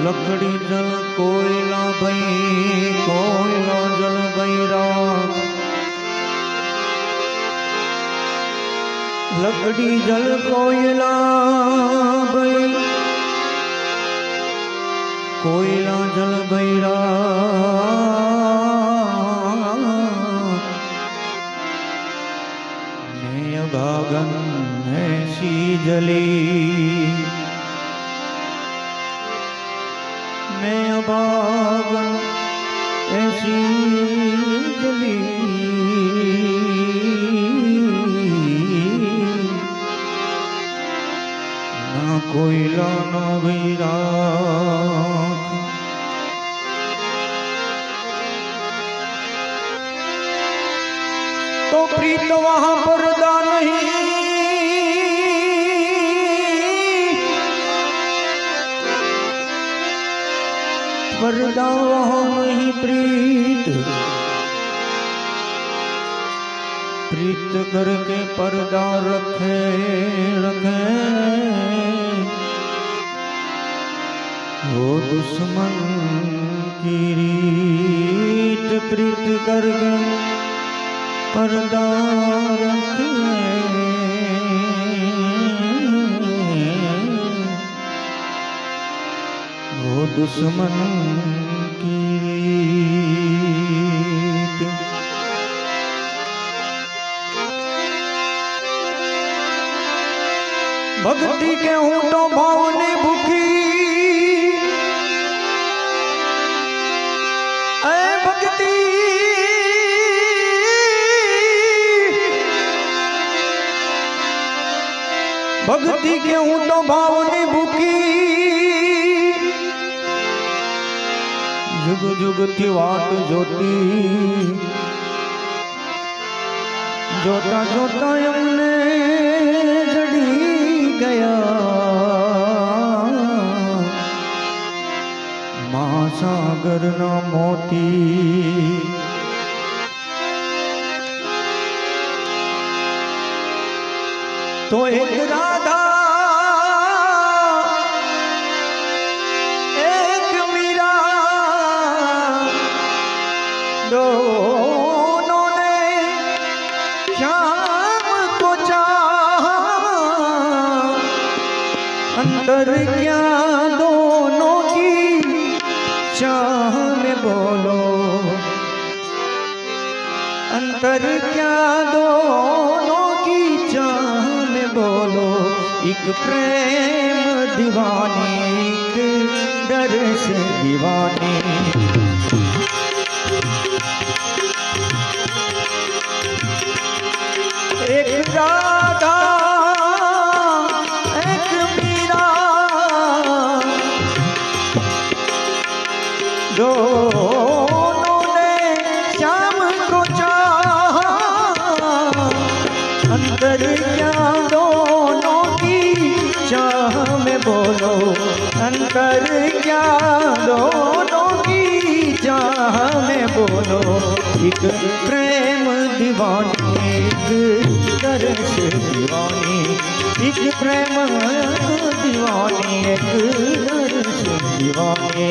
लकड़ी जल कोयला भई कोयला जल भैरा लकड़ी जल कोयला भई कोयला जल भैरा मैं भागन ऐसी जली मैं अभागन ऐसी जली ना कोयला ना भैरा तो प्रीत वहां पर्दा नहीं पर्दा वहाँ नहीं प्रीत प्रीत करके पर्दा रखे रखे वो दुश्मन की रीत प्रीत करके पर्दा रखे वो दुश्मन की रीत भक्ति के हूँ तो भावने भूखी ऐ भक्ति भक्ति के हूँ तो भावने भूखी जुग जुग की वाट जोती जोता जोता हमने जड़ी गया महासागर ना मोती तो एक राधा दोनों ने श्याम को चाहा अंतर क्या दोनों की चाह में बोलो अंतर क्या दोनों की चाह में बोलो एक प्रेम दीवानी एक डर से दीवानी एक राधा एक मीरा दोनों ने श्याम को चाहा अंतर क्या दोनों की चाह में बोलो अंतर क्या दोनों की चाह में बोलो एक प्रेम दीवानी एक दर्श दीवानी एक प्रेम दीवानी एक दर्श दीवानी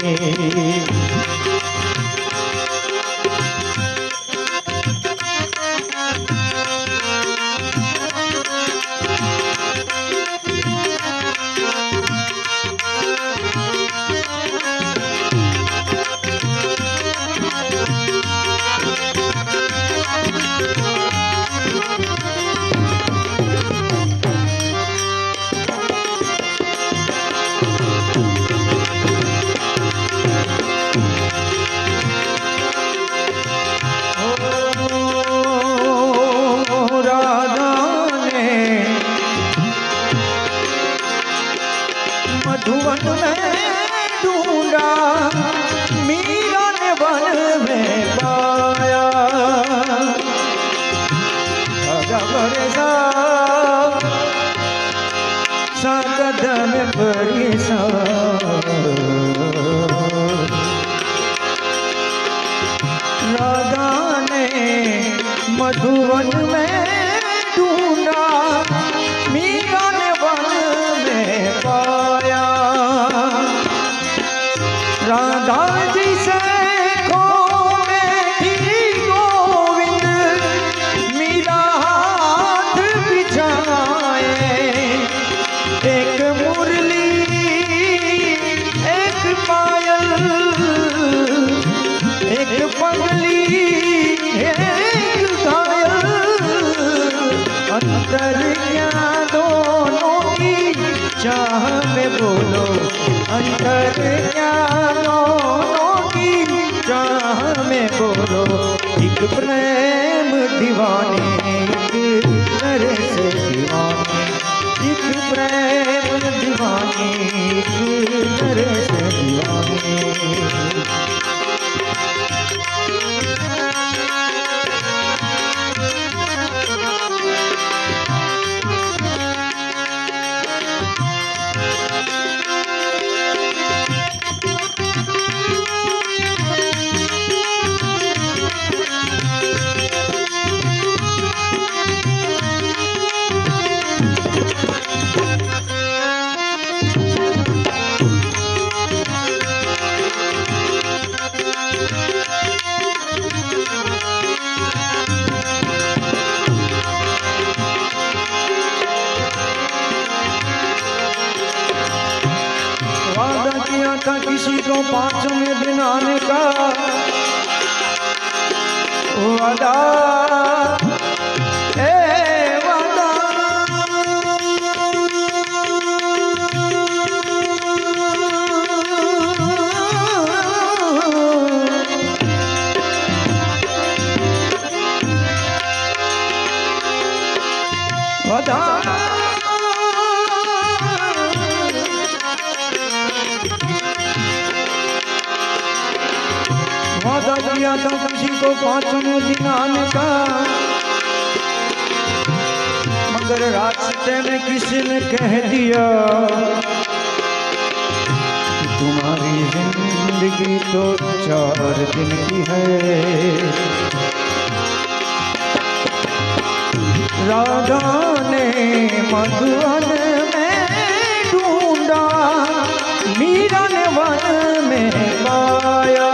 राधा ने मधुवन में ढूंढा, मीरा ने वन में पाया। राधा जी से खो बैठी गोविंद, मीरा हाथ बिछाए। एक मुरली एक पायल, एक पगली एक घायल, अंतर क्या दोनों की चाह में बोलो, अंतर क्या दोनों की चाह में बोलो। एक प्रेम दीवानी एक तरस दीवानी, एक प्रेम दीवानी एक तरस दीवानी। था किसी को 5वें दिन आने का वादा, वादा। वादा वादा किया था किसी को 5वें दिन आने का, मगर रास्ते में किसी ने कह दिया कि तुम्हारी जिंदगी तो 4 दिन की है। राधा ने मधुवन में ढूंढा, मीरा ने वन में पाया।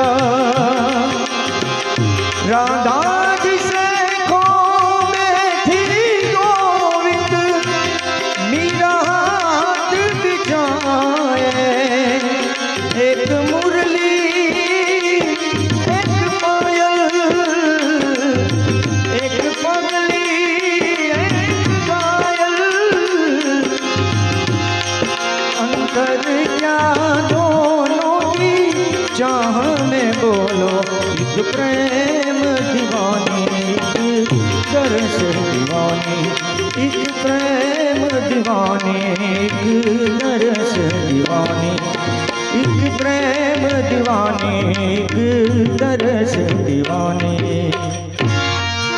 राधा जी से खो बैठी गोविंद, मीरा हाथ बिछाए। एक मुरली एक पायल, एक पगली एक घायल, अंतर क्या दोनों की चाह में बोलो। एक प्रेम दीवानी एक तरस दीवानी, एक प्रेम दीवानी एक तरस दीवानी, एक प्रेम दीवानी एक तरस दीवानी।